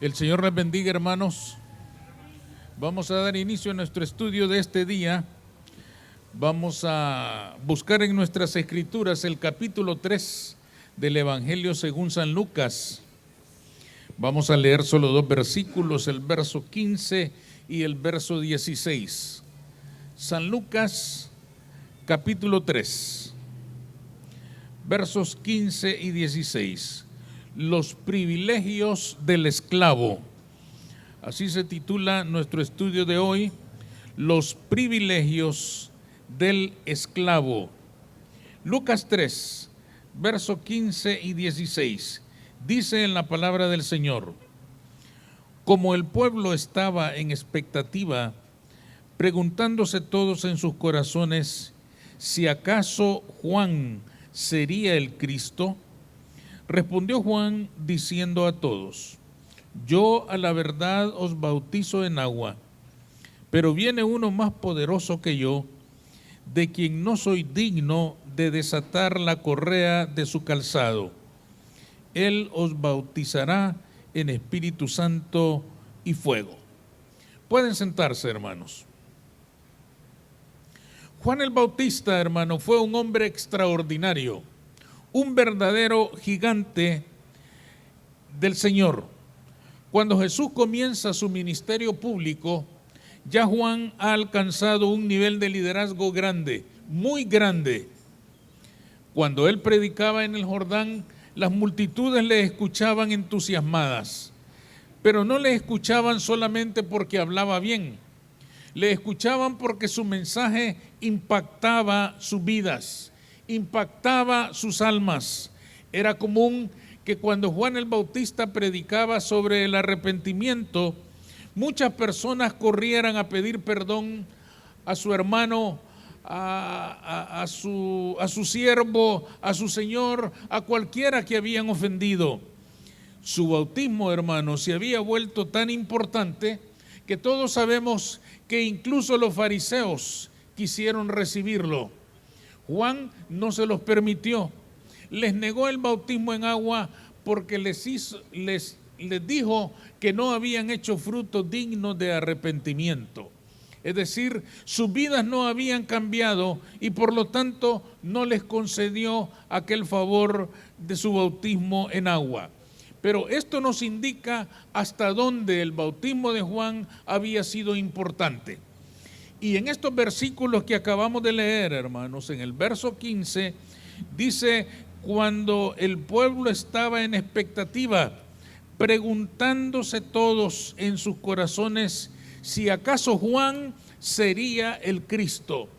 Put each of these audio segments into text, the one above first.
El Señor les bendiga, hermanos. Vamos a dar inicio a nuestro estudio de este día. Vamos a buscar en nuestras escrituras el capítulo 3 del Evangelio según San Lucas. Vamos a leer solo dos versículos, el verso 15 y el verso 16. San Lucas, capítulo 3, versos 15 y 16. Los privilegios del esclavo. Así se titula nuestro estudio de hoy, los privilegios del esclavo. Lucas 3, verso 15 y 16. Dice en la palabra del Señor: como el pueblo estaba en expectativa, preguntándose todos en sus corazones si acaso Juan sería el Cristo, respondió Juan diciendo a todos: yo a la verdad os bautizo en agua, pero viene uno más poderoso que yo, de quien no soy digno de desatar la correa de su calzado. Él os bautizará en Espíritu Santo y fuego. Pueden sentarse, hermanos. Juan el Bautista, hermano, fue un hombre extraordinario, un verdadero gigante del Señor. Cuando Jesús comienza su ministerio público, ya Juan ha alcanzado un nivel de liderazgo grande, muy grande. Cuando él predicaba en el Jordán, las multitudes le escuchaban entusiasmadas, pero no le escuchaban solamente porque hablaba bien, le escuchaban porque su mensaje impactaba sus vidas, impactaba sus almas. Era común que cuando Juan el Bautista predicaba sobre el arrepentimiento, muchas personas corrieran a pedir perdón a su hermano, a su siervo, a su señor, a cualquiera que habían ofendido. Su bautismo, hermano, se había vuelto tan importante que todos sabemos que incluso los fariseos quisieron recibirlo. Juan no se los permitió. Les negó el bautismo en agua porque les dijo que no habían hecho frutos dignos de arrepentimiento. Es decir, sus vidas no habían cambiado y por lo tanto no les concedió aquel favor de su bautismo en agua. Pero esto nos indica hasta dónde el bautismo de Juan había sido importante. Y en estos versículos que acabamos de leer, hermanos, en el verso 15, dice: cuando el pueblo estaba en expectativa, preguntándose todos en sus corazones si acaso Juan sería el Cristo.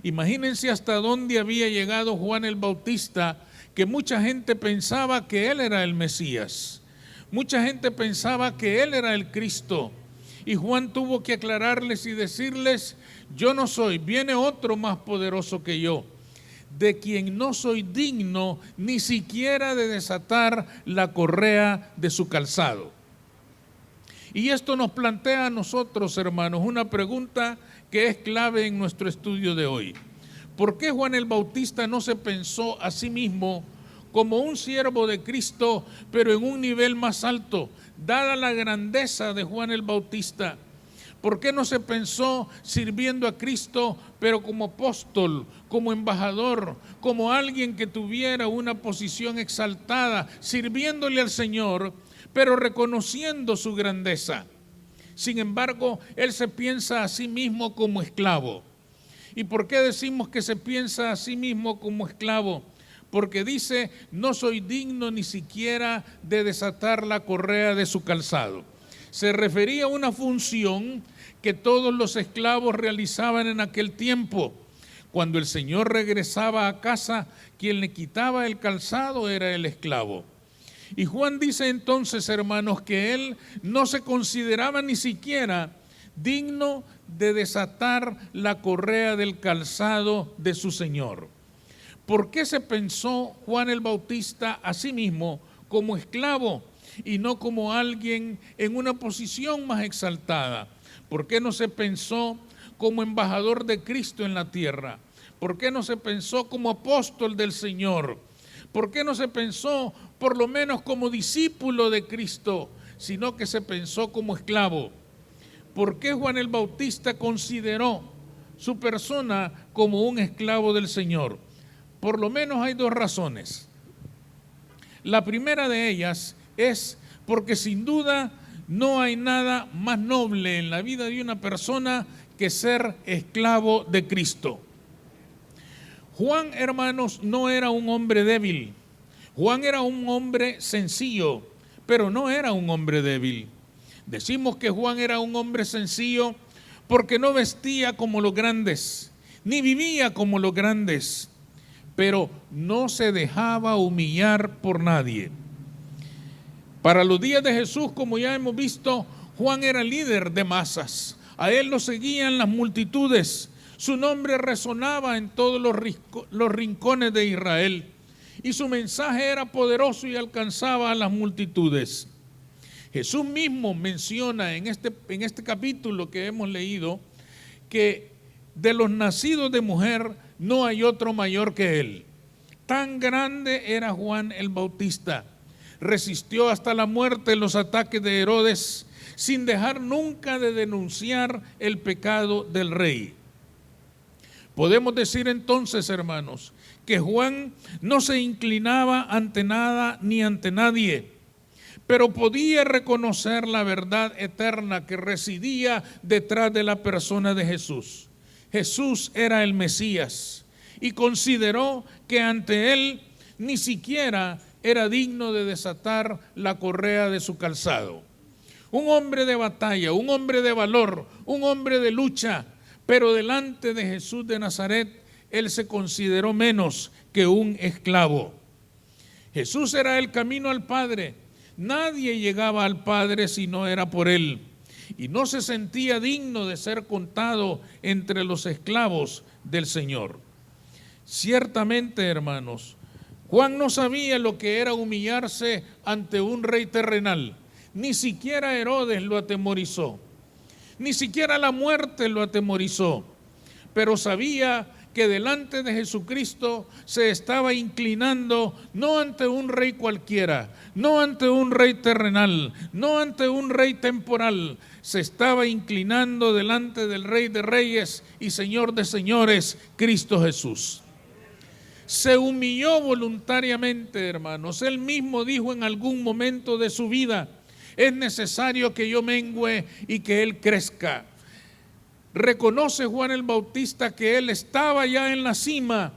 Imagínense hasta dónde había llegado Juan el Bautista, que mucha gente pensaba que él era el Mesías. Mucha gente pensaba que él era el Cristo. Y Juan tuvo que aclararles y decirles: yo no soy, viene otro más poderoso que yo, de quien no soy digno ni siquiera de desatar la correa de su calzado. Y esto nos plantea a nosotros, hermanos, una pregunta que es clave en nuestro estudio de hoy. ¿Por qué Juan el Bautista no se pensó a sí mismo como un siervo de Cristo, pero en un nivel más alto, dada la grandeza de Juan el Bautista? ¿Por qué no se pensó sirviendo a Cristo, pero como apóstol, como embajador, como alguien que tuviera una posición exaltada, sirviéndole al Señor, pero reconociendo su grandeza? Sin embargo, él se piensa a sí mismo como esclavo. ¿Y por qué decimos que se piensa a sí mismo como esclavo? Porque dice: no soy digno ni siquiera de desatar la correa de su calzado. Se refería a una función que todos los esclavos realizaban en aquel tiempo. Cuando el Señor regresaba a casa, quien le quitaba el calzado era el esclavo. Y Juan dice entonces, hermanos, que él no se consideraba ni siquiera digno de desatar la correa del calzado de su Señor. ¿Por qué se pensó Juan el Bautista a sí mismo como esclavo y no como alguien en una posición más exaltada? ¿Por qué no se pensó como embajador de Cristo en la tierra? ¿Por qué no se pensó como apóstol del Señor? ¿Por qué no se pensó por lo menos como discípulo de Cristo, sino que se pensó como esclavo. ¿Por qué Juan el Bautista consideró su persona como un esclavo del Señor? Por lo menos hay dos razones. La primera de ellas es porque sin duda no hay nada más noble en la vida de una persona que ser esclavo de Cristo. Juan, hermanos, no era un hombre débil. Juan era un hombre sencillo, pero no era un hombre débil. Decimos que Juan era un hombre sencillo porque no vestía como los grandes, ni vivía como los grandes, pero no se dejaba humillar por nadie. Para los días de Jesús, como ya hemos visto, Juan era líder de masas. A él lo seguían las multitudes. Su nombre resonaba en todos los rincones de Israel. Y su mensaje era poderoso y alcanzaba a las multitudes. Jesús mismo menciona en este capítulo que hemos leído que de los nacidos de mujer no hay otro mayor que él. Tan grande era Juan el Bautista. Resistió hasta la muerte los ataques de Herodes sin dejar nunca de denunciar el pecado del rey. Podemos decir entonces, hermanos, que Juan no se inclinaba ante nada ni ante nadie, pero podía reconocer la verdad eterna que residía detrás de la persona de Jesús. Jesús era el Mesías y consideró que ante él ni siquiera era digno de desatar la correa de su calzado. Un hombre de batalla, un hombre de valor, un hombre de lucha, pero delante de Jesús de Nazaret, él se consideró menos que un esclavo. Jesús era el camino al Padre. Nadie llegaba al Padre si no era por él. Y no se sentía digno de ser contado entre los esclavos del Señor. Ciertamente, hermanos, Juan no sabía lo que era humillarse ante un rey terrenal. Ni siquiera Herodes lo atemorizó. Ni siquiera la muerte lo atemorizó. Pero sabía que delante de Jesucristo se estaba inclinando no ante un rey cualquiera, no ante un rey terrenal, no ante un rey temporal. Se estaba inclinando delante del Rey de Reyes y Señor de Señores, Cristo Jesús. Se humilló voluntariamente, hermanos. Él mismo dijo en algún momento de su vida: es necesario que yo mengüe y que Él crezca. Reconoce Juan el Bautista que él estaba ya en la cima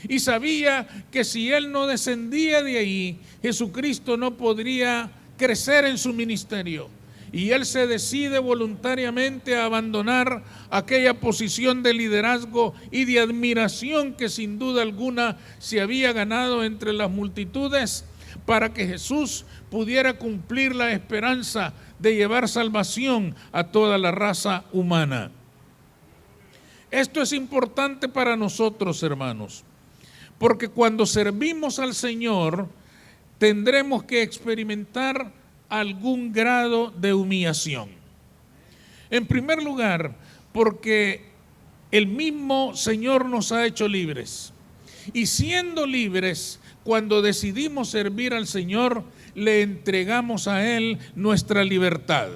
y sabía que si él no descendía de ahí, Jesucristo no podría crecer en su ministerio. Y él se decide voluntariamente a abandonar aquella posición de liderazgo y de admiración que sin duda alguna se había ganado entre las multitudes para que Jesús pudiera cumplir la esperanza de llevar salvación a toda la raza humana. Esto es importante para nosotros, hermanos, porque cuando servimos al Señor tendremos que experimentar algún grado de humillación. En primer lugar, porque el mismo Señor nos ha hecho libres. Y siendo libres, cuando decidimos servir al Señor, le entregamos a Él nuestra libertad.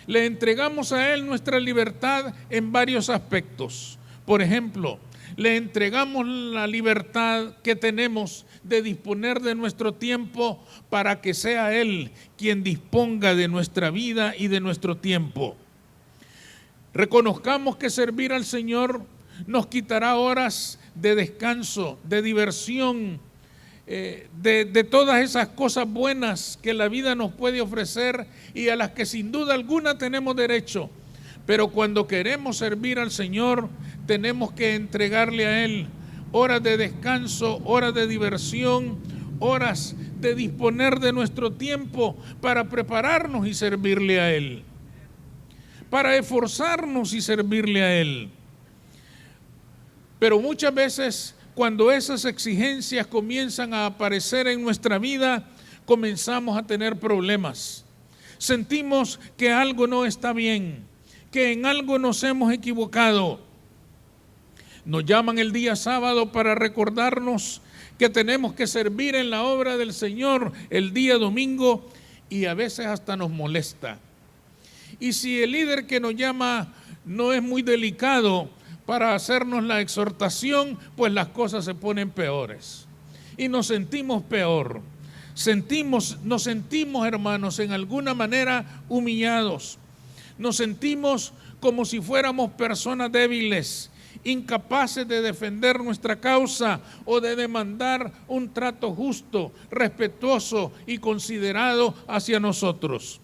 Le entregamos a Él nuestra libertad en varios aspectos. Por ejemplo, le entregamos la libertad que tenemos de disponer de nuestro tiempo para que sea Él quien disponga de nuestra vida y de nuestro tiempo. Reconozcamos que servir al Señor nos quitará horas de descanso, de diversión, de todas esas cosas buenas que la vida nos puede ofrecer y a las que sin duda alguna tenemos derecho. Pero cuando queremos servir al Señor, tenemos que entregarle a Él horas de descanso, horas de diversión, horas de disponer de nuestro tiempo para prepararnos y servirle a Él, para esforzarnos y servirle a Él. Pero muchas veces, cuando esas exigencias comienzan a aparecer en nuestra vida, comenzamos a tener problemas. Sentimos que algo no está bien, que en algo nos hemos equivocado. Nos llaman el día sábado para recordarnos que tenemos que servir en la obra del Señor el día domingo y a veces hasta nos molesta. Y si el líder que nos llama no es muy delicado para hacernos la exhortación, pues las cosas se ponen peores y nos sentimos peor. Nos sentimos, hermanos, en alguna manera humillados. Nos sentimos como si fuéramos personas débiles, incapaces de defender nuestra causa o de demandar un trato justo, respetuoso y considerado hacia nosotros.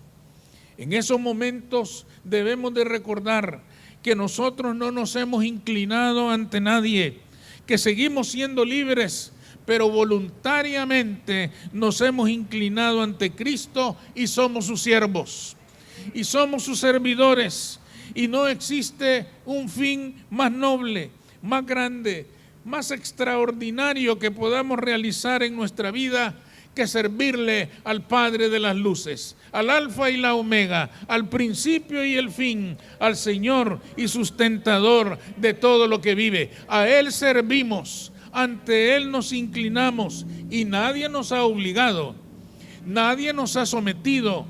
En esos momentos debemos de recordar que nosotros no nos hemos inclinado ante nadie, que seguimos siendo libres, pero voluntariamente nos hemos inclinado ante Cristo y somos sus siervos, y somos sus servidores, y no existe un fin más noble, más grande, más extraordinario que podamos realizar en nuestra vida que servirle al Padre de las luces, al Alfa y la Omega, al principio y el fin, al Señor y sustentador de todo lo que vive. A Él servimos, ante Él nos inclinamos y nadie nos ha obligado, nadie nos ha sometido,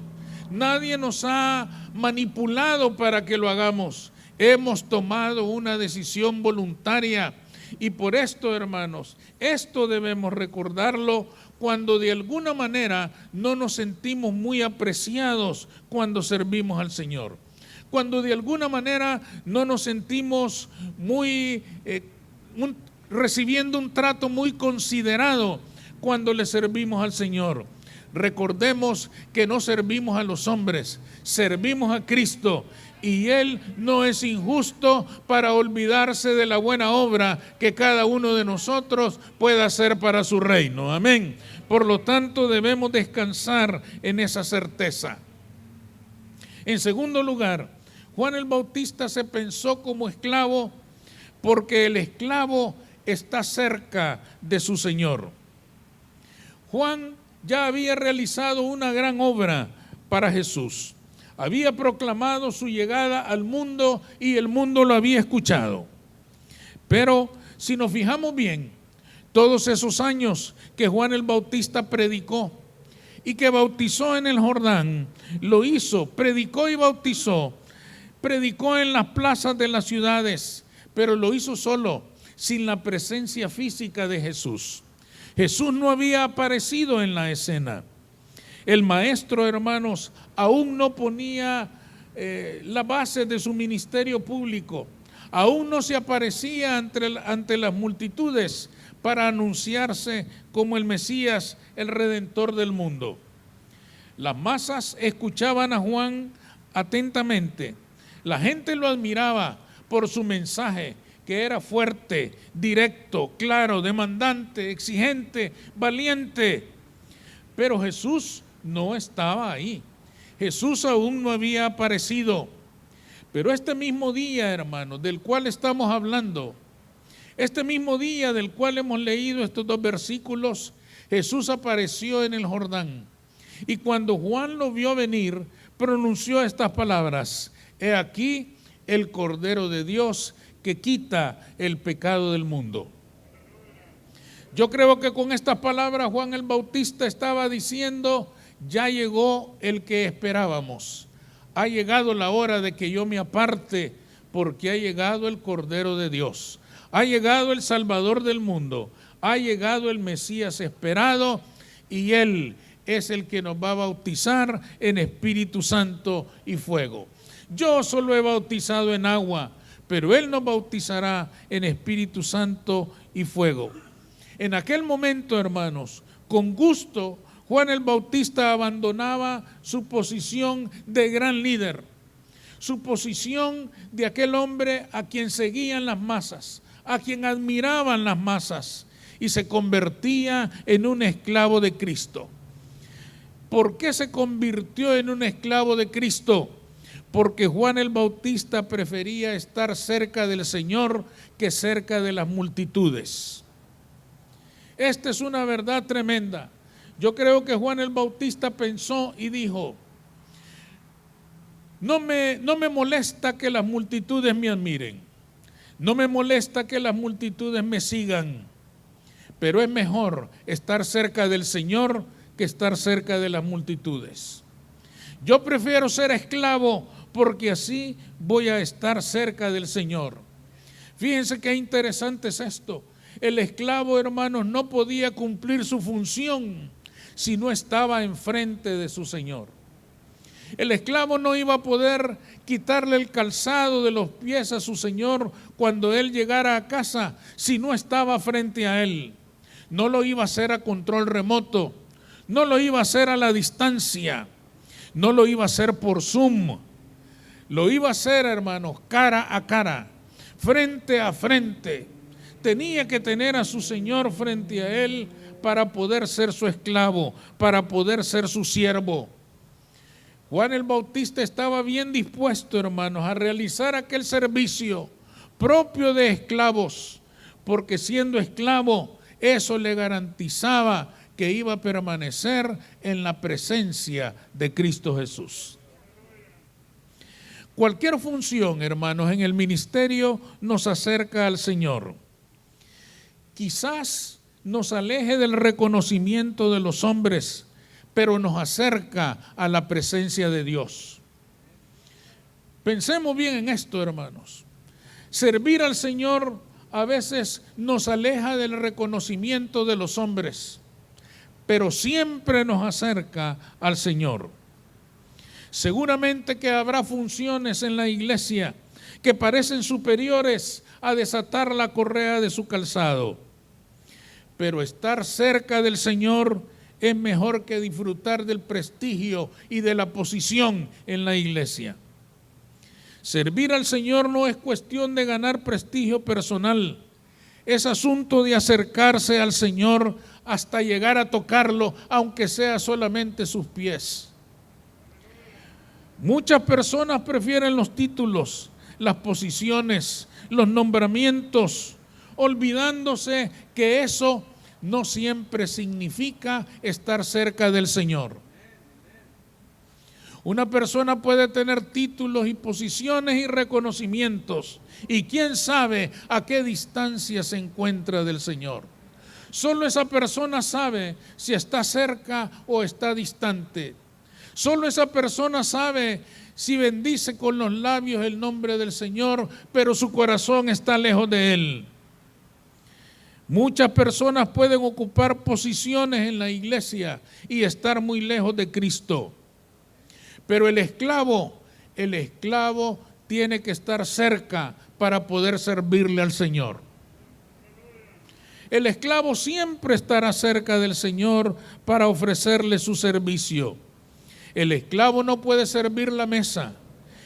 nadie nos ha manipulado para que lo hagamos. Hemos tomado una decisión voluntaria y por esto, hermanos, esto debemos recordarlo cuando de alguna manera no nos sentimos muy apreciados cuando servimos al Señor. Cuando de alguna manera no nos sentimos recibiendo un trato muy considerado cuando le servimos al Señor. Recordemos que no servimos a los hombres, servimos a Cristo. Y Él no es injusto para olvidarse de la buena obra que cada uno de nosotros pueda hacer para su reino. Amén. Por lo tanto, debemos descansar en esa certeza. En segundo lugar, Juan el Bautista se pensó como esclavo porque el esclavo está cerca de su Señor. Juan ya había realizado una gran obra para Jesús. Había proclamado su llegada al mundo y el mundo lo había escuchado. Pero si nos fijamos bien, todos esos años que Juan el Bautista predicó y que bautizó en el Jordán, lo hizo, predicó y bautizó, predicó en las plazas de las ciudades, pero lo hizo solo, sin la presencia física de Jesús. Jesús no había aparecido en la escena. El maestro, hermanos, aún no ponía la base de su ministerio público, aún no se aparecía ante las multitudes para anunciarse como el Mesías, el Redentor del mundo. Las masas escuchaban a Juan atentamente. La gente lo admiraba por su mensaje, que era fuerte, directo, claro, demandante, exigente, valiente. Pero Jesús no estaba ahí. Jesús aún no había aparecido. Pero este mismo día, hermanos, del cual estamos hablando, este mismo día del cual hemos leído estos dos versículos, Jesús apareció en el Jordán. Y cuando Juan lo vio venir, pronunció estas palabras: He aquí el Cordero de Dios que quita el pecado del mundo. Yo creo que con estas palabras Juan el Bautista estaba diciendo: ya llegó el que esperábamos. Ha llegado la hora de que yo me aparte, porque ha llegado el Cordero de Dios. Ha llegado el Salvador del mundo. Ha llegado el Mesías esperado y Él es el que nos va a bautizar en Espíritu Santo y fuego. Yo solo he bautizado en agua, pero Él nos bautizará en Espíritu Santo y fuego. En aquel momento, hermanos, con gusto, Juan el Bautista abandonaba su posición de gran líder, su posición de aquel hombre a quien seguían las masas, a quien admiraban las masas, y se convertía en un esclavo de Cristo. ¿Por qué se convirtió en un esclavo de Cristo? Porque Juan el Bautista prefería estar cerca del Señor que cerca de las multitudes. Esta es una verdad tremenda. Yo creo que Juan el Bautista pensó y dijo: no me molesta que las multitudes me admiren, no me molesta que las multitudes me sigan, pero es mejor estar cerca del Señor que estar cerca de las multitudes. Yo prefiero ser esclavo porque así voy a estar cerca del Señor. Fíjense qué interesante es esto. El esclavo, hermanos, no podía cumplir su función si no estaba enfrente de su Señor. El esclavo no iba a poder quitarle el calzado de los pies a su Señor cuando él llegara a casa si no estaba frente a él. No lo iba a hacer a control remoto, no lo iba a hacer a la distancia, no lo iba a hacer por Zoom. Lo iba a hacer, hermanos, cara a cara, frente a frente. Tenía que tener a su Señor frente a él para poder ser su esclavo, para poder ser su siervo. Juan el Bautista estaba bien dispuesto, hermanos, a realizar aquel servicio propio de esclavos, porque siendo esclavo, eso le garantizaba que iba a permanecer en la presencia de Cristo Jesús. Cualquier función, hermanos, en el ministerio nos acerca al Señor. Quizás nos aleje del reconocimiento de los hombres, pero nos acerca a la presencia de Dios. Pensemos bien en esto, hermanos. Servir al Señor a veces nos aleja del reconocimiento de los hombres, pero siempre nos acerca al Señor. Seguramente que habrá funciones en la iglesia que parecen superiores a desatar la correa de su calzado, pero estar cerca del Señor es mejor que disfrutar del prestigio y de la posición en la iglesia. Servir al Señor no es cuestión de ganar prestigio personal, es asunto de acercarse al Señor hasta llegar a tocarlo, aunque sea solamente sus pies. Muchas personas prefieren los títulos, las posiciones, los nombramientos, olvidándose que eso no siempre significa estar cerca del Señor. Una persona puede tener títulos y posiciones y reconocimientos, y quién sabe a qué distancia se encuentra del Señor. Solo esa persona sabe si está cerca o está distante. Solo esa persona sabe si bendice con los labios el nombre del Señor, pero su corazón está lejos de Él. Muchas personas pueden ocupar posiciones en la iglesia y estar muy lejos de Cristo. Pero el esclavo tiene que estar cerca para poder servirle al Señor. El esclavo siempre estará cerca del Señor para ofrecerle su servicio. El esclavo no puede servir la mesa,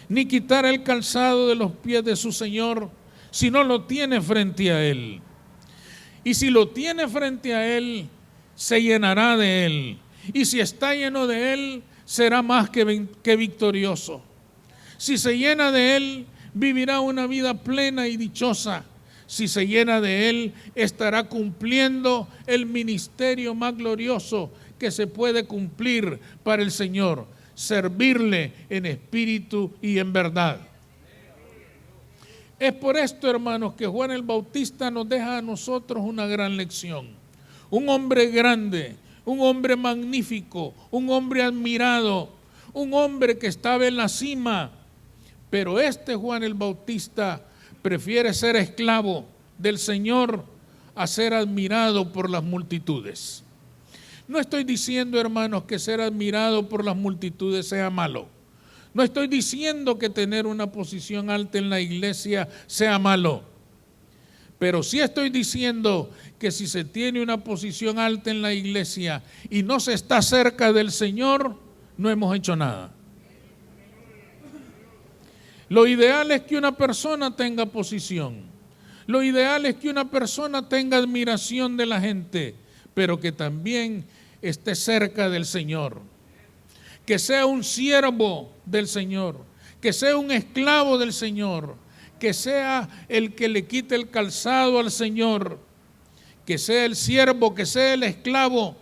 ni quitar el calzado de los pies de su Señor si no lo tiene frente a Él. Y si lo tiene frente a Él, se llenará de Él. Y si está lleno de Él, será más que victorioso. Si se llena de Él, vivirá una vida plena y dichosa. Si se llena de Él, estará cumpliendo el ministerio más glorioso que se puede cumplir para el Señor, servirle en espíritu y en verdad. Es por esto, hermanos, que Juan el Bautista nos deja a nosotros una gran lección. Un hombre grande, un hombre magnífico, un hombre admirado, un hombre que estaba en la cima. Pero este Juan el Bautista prefiere ser esclavo del Señor a ser admirado por las multitudes. No estoy diciendo, hermanos, que ser admirado por las multitudes sea malo. No estoy diciendo que tener una posición alta en la iglesia sea malo. Pero sí estoy diciendo que si se tiene una posición alta en la iglesia y no se está cerca del Señor, no hemos hecho nada. Lo ideal es que una persona tenga posición. Lo ideal es que una persona tenga admiración de la gente, pero que también esté cerca del Señor. Que sea un siervo del Señor, que sea un esclavo del Señor, que sea el que le quite el calzado al Señor, que sea el siervo, que sea el esclavo,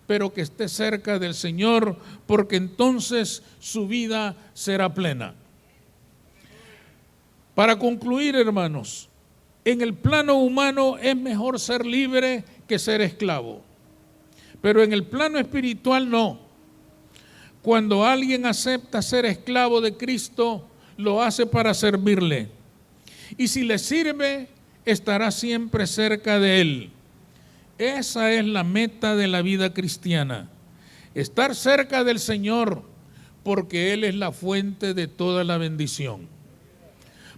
pero que esté cerca del Señor, porque entonces su vida será plena. Para concluir, hermanos, en el plano humano es mejor ser libre que ser esclavo, pero en el plano espiritual no. Cuando alguien acepta ser esclavo de Cristo, lo hace para servirle. Y si le sirve, estará siempre cerca de Él. Esa es la meta de la vida cristiana. Estar cerca del Señor, porque Él es la fuente de toda la bendición.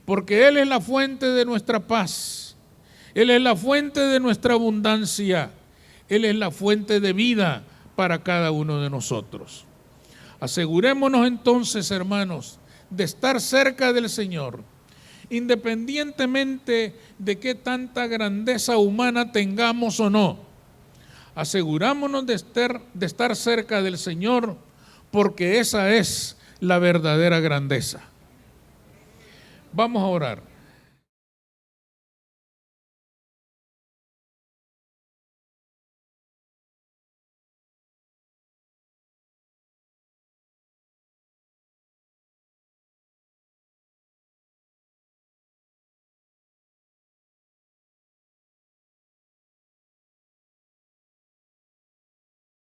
Porque Él es la fuente de nuestra paz. Él es la fuente de nuestra abundancia. Él es la fuente de vida para cada uno de nosotros. Asegurémonos entonces, hermanos, de estar cerca del Señor, independientemente de qué tanta grandeza humana tengamos o no. Asegurámonos de estar cerca del Señor, porque esa es la verdadera grandeza. Vamos a orar.